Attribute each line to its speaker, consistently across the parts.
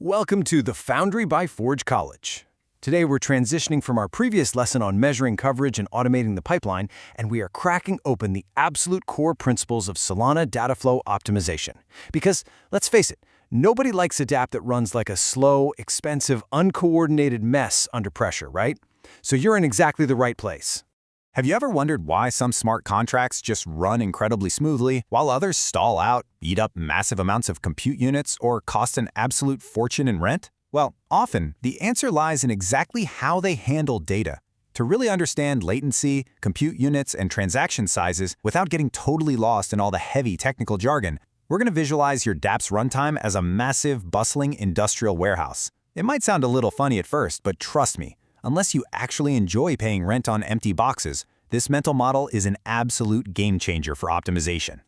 Speaker 1: Welcome to the Foundry by Forge College. Today we're transitioning from our previous lesson on measuring coverage and automating the pipeline, and we are cracking open the absolute core principles of Solana data flow optimization. Because, let's face it, nobody likes a dApp that runs like a slow, expensive, uncoordinated mess under pressure, right? So you're in exactly the right place.
Speaker 2: Have you ever wondered why some smart contracts just run incredibly smoothly, while others stall out, eat up massive amounts of compute units, or cost an absolute fortune in rent? Well, often, the answer lies in exactly how they handle data. To really understand latency, compute units, and transaction sizes without getting totally lost in all the heavy technical jargon, we're going to visualize your dApp's runtime as a massive, bustling industrial warehouse. It might sound a little funny at first, but trust me, unless you actually enjoy paying rent on empty boxes, this mental model is an absolute game changer for optimization.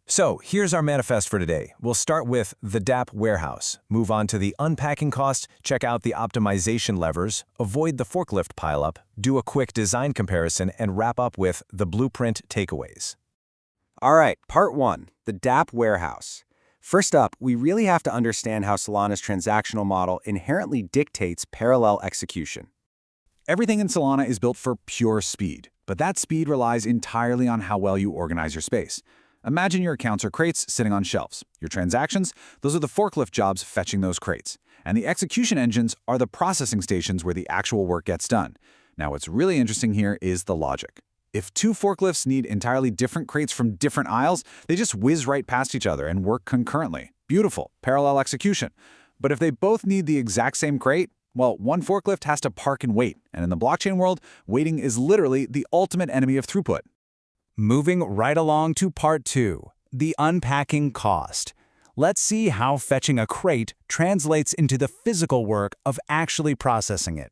Speaker 1: So here's our manifest for today. We'll start with the dApp warehouse, move on to the unpacking cost, check out the optimization levers, avoid the forklift pileup, do a quick design comparison, and wrap up with the blueprint takeaways.
Speaker 3: All right, part one, the dApp warehouse. First up, we really have to understand how Solana's transactional model inherently dictates parallel execution.
Speaker 4: Everything in Solana is built for pure speed, but that speed relies entirely on how well you organize your space. Imagine your accounts are crates sitting on shelves. Your transactions, those are the forklift jobs fetching those crates. And the execution engines are the processing stations where the actual work gets done. Now, what's really interesting here is the logic. If two forklifts need entirely different crates from different aisles, they just whiz right past each other and work concurrently. Beautiful, parallel execution. But if they both need the exact same crate, well, one forklift has to park and wait, and in the blockchain world, waiting is literally the ultimate enemy of throughput.
Speaker 1: Moving right along to part two, the unpacking cost. Let's see how fetching a crate translates into the physical work of actually processing it.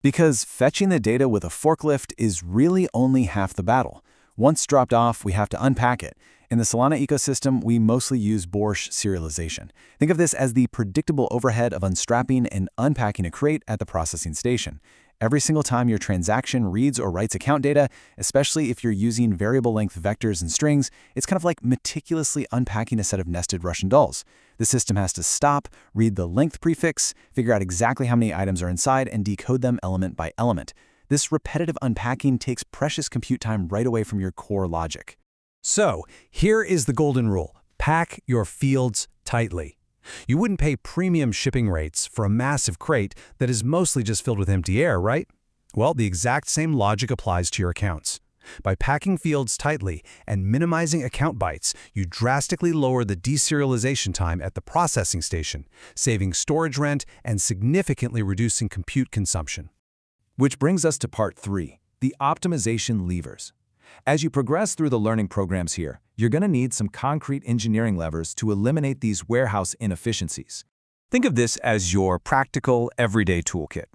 Speaker 1: Because fetching the data with a forklift is really only half the battle. Once dropped off, we have to unpack it. In the Solana ecosystem, we mostly use Borsh serialization. Think of this as the predictable overhead of unstrapping and unpacking a crate at the processing station. Every single time your transaction reads or writes account data, especially if you're using variable length vectors and strings, it's kind of like meticulously unpacking a set of nested Russian dolls. The system has to stop, read the length prefix, figure out exactly how many items are inside, and decode them element by element. This repetitive unpacking takes precious compute time right away from your core logic. So, here is the golden rule. Pack your fields tightly. You wouldn't pay premium shipping rates for a massive crate that is mostly just filled with empty air, right? Well, the exact same logic applies to your accounts. By packing fields tightly and minimizing account bytes, you drastically lower the deserialization time at the processing station, saving storage rent and significantly reducing compute consumption. Which brings us to part three, the optimization levers. As you progress through the learning programs here, you're going to need some concrete engineering levers to eliminate these warehouse inefficiencies. Think of this as your practical, everyday toolkit.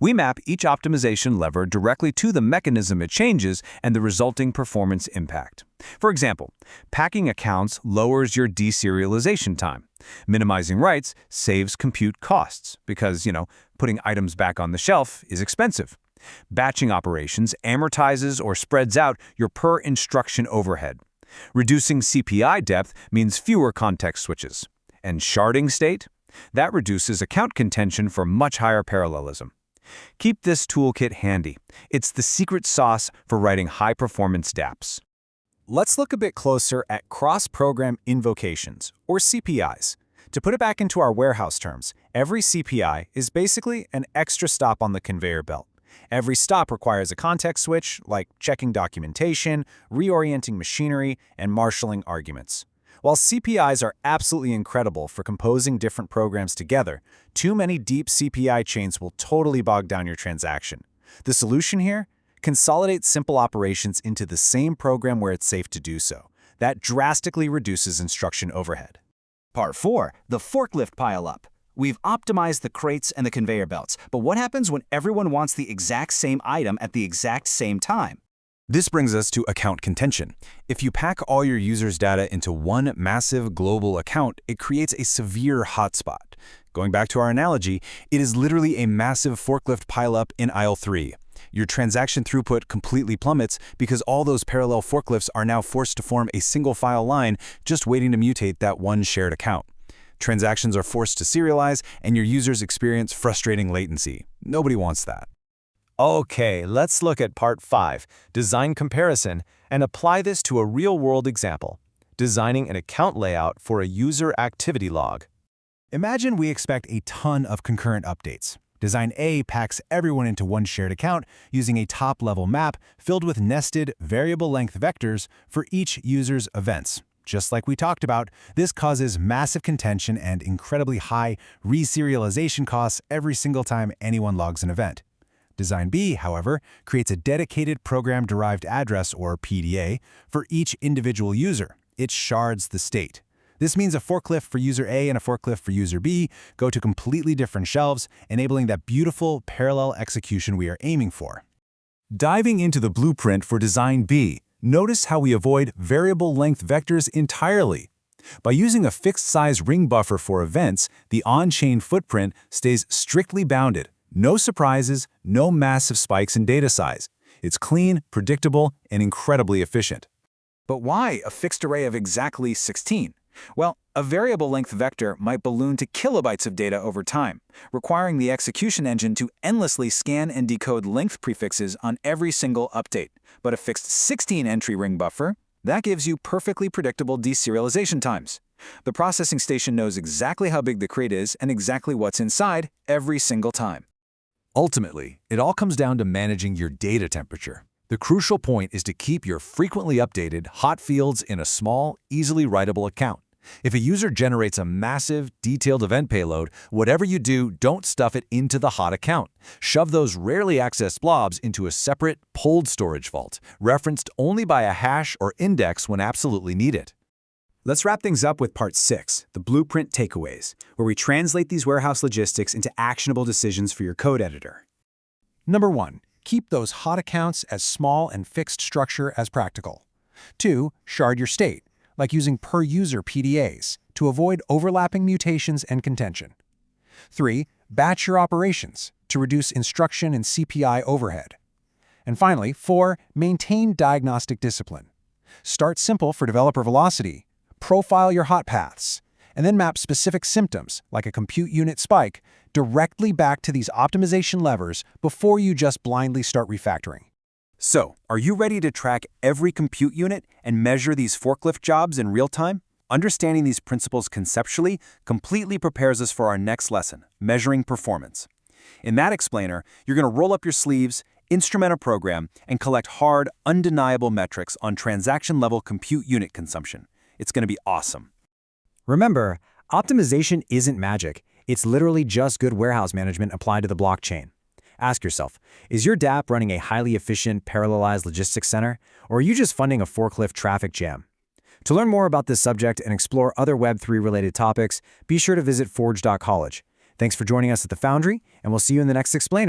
Speaker 1: We map each optimization lever directly to the mechanism it changes and the resulting performance impact. For example, packing accounts lowers your deserialization time. Minimizing writes saves compute costs because, putting items back on the shelf is expensive. Batching operations amortizes or spreads out your per-instruction overhead. Reducing CPI depth means fewer context switches. And sharding state? That reduces account contention for much higher parallelism. Keep this toolkit handy. It's the secret sauce for writing high-performance dApps.
Speaker 2: Let's look a bit closer at cross-program invocations, or CPIs. To put it back into our warehouse terms, every CPI is basically an extra stop on the conveyor belt. Every stop requires a context switch, like checking documentation, reorienting machinery, and marshalling arguments. While CPIs are absolutely incredible for composing different programs together, too many deep CPI chains will totally bog down your transaction. The solution here? Consolidate simple operations into the same program where it's safe to do so. That drastically reduces instruction overhead.
Speaker 5: Part 4, the forklift pileup. We've optimized the crates and the conveyor belts, but what happens when everyone wants the exact same item at the exact same time?
Speaker 1: This brings us to account contention. If you pack all your users' data into one massive global account, it creates a severe hotspot. Going back to our analogy, it is literally a massive forklift pileup in aisle 3. Your transaction throughput completely plummets because all those parallel forklifts are now forced to form a single file line just waiting to mutate that one shared account.
Speaker 4: Transactions are forced to serialize, and your users experience frustrating latency. Nobody wants that.
Speaker 2: Okay, let's look at Part 5, Design Comparison, and apply this to a real-world example, designing an account layout for a user activity log.
Speaker 1: Imagine we expect a ton of concurrent updates. Design A packs everyone into one shared account using a top-level map filled with nested, variable-length vectors for each user's events. Just like we talked about, this causes massive contention and incredibly high reserialization costs every single time anyone logs an event. Design B, however, creates a dedicated program-derived address, or PDA, for each individual user. It shards the state. This means a forklift for user A and a forklift for user B go to completely different shelves, enabling that beautiful parallel execution we are aiming for. Diving into the blueprint for Design B, notice how we avoid variable-length vectors entirely. By using a fixed-size ring buffer for events, the on-chain footprint stays strictly bounded. No surprises, no massive spikes in data size. It's clean, predictable, and incredibly efficient.
Speaker 2: But why a fixed array of exactly 16? Well, a variable-length vector might balloon to kilobytes of data over time, requiring the execution engine to endlessly scan and decode length prefixes on every single update. But a fixed 16-entry ring buffer, that gives you perfectly predictable deserialization times. The processing station knows exactly how big the crate is and exactly what's inside every single time.
Speaker 4: Ultimately, it all comes down to managing your data temperature. The crucial point is to keep your frequently updated hot fields in a small, easily writable account. If a user generates a massive, detailed event payload, whatever you do, don't stuff it into the hot account. Shove those rarely accessed blobs into a separate, pulled storage vault, referenced only by a hash or index when absolutely needed.
Speaker 2: Let's wrap things up with Part 6, the Blueprint Takeaways, where we translate these warehouse logistics into actionable decisions for your code editor.
Speaker 1: Number 1. Keep those hot accounts as small and fixed structure as practical. 2. Shard your state, like using per-user PDAs, to avoid overlapping mutations and contention. 3. Batch your operations, to reduce instruction and CPI overhead. And finally, 4. Maintain diagnostic discipline. Start simple for developer velocity, profile your hot paths, and then map specific symptoms, like a compute unit spike, directly back to these optimization levers before you just blindly start refactoring.
Speaker 2: So, are you ready to track every compute unit and measure these forklift jobs in real time? Understanding these principles conceptually completely prepares us for our next lesson, measuring performance. In that explainer, you're going to roll up your sleeves, instrument a program, and collect hard, undeniable metrics on transaction-level compute unit consumption. It's going to be awesome.
Speaker 3: Remember, optimization isn't magic. It's literally just good warehouse management applied to the blockchain. Ask yourself, is your dApp running a highly efficient, parallelized logistics center, or are you just funding a forklift traffic jam? To learn more about this subject and explore other Web3-related topics, be sure to visit forge.college. Thanks for joining us at the Foundry, and we'll see you in the next explainer.